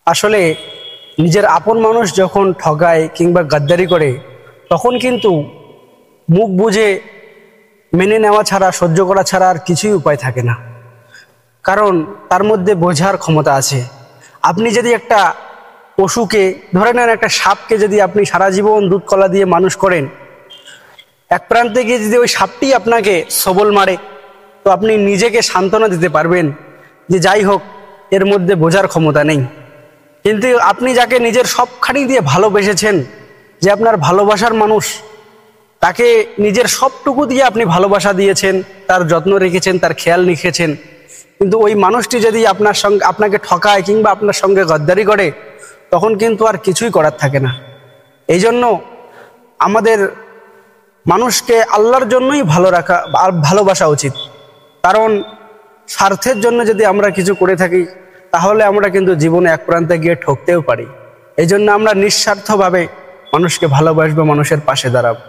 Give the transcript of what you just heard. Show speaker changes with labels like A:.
A: আসলে নিজের আপন মানুষ যখন ঠগায় কিংবা গাদ্দারি করে, তখন কিন্তু মুখ বুজে মেনে নেওয়া ছাড়া, সহ্য করা ছাড়া আর কিছুই উপায় থাকে না। কারণ তার মধ্যে বোঝার ক্ষমতা আছে। আপনি যদি একটা পশুকে, ধরে নেন একটা সাপকে যদি আপনি সারা জীবন দুধ কলা দিয়ে মানুষ করেন, এক প্রান্তে গিয়ে যদি ওই সাপটি আপনাকে সবল মারে, তো আপনি নিজেকে সান্ত্বনা দিতে পারবেন যে যাই হোক, এর মধ্যে বোঝার ক্ষমতা নেই। কিন্তু আপনি যাকে নিজের সবখানি দিয়ে ভালোবেসেছেন, যে আপনার ভালোবাসার মানুষ, তাকে নিজের সবটুকু দিয়ে আপনি ভালোবাসা দিয়েছেন, তার যত্ন রেখেছেন, তার খেয়াল রেখেছেন, কিন্তু ওই মানুষটি যদি আপনাকে ঠকায় কিংবা আপনার সঙ্গে গদ্দারি করে, তখন কিন্তু আর কিছুই করার থাকে না। এই জন্য আমাদের মানুষকে আল্লাহর জন্যই ভালোবাসা উচিত। কারণ স্বার্থের জন্য যদি আমরা কিছু করে থাকি, তাহলে আমরা কিন্তু জীবনে এক প্রান্তে গিয়ে ঠকতেও পারি। এই জন্য আমরা নিঃস্বার্থভাবে মানুষকে ভালোবাসবো, মানুষের পাশে দাঁড়াবো।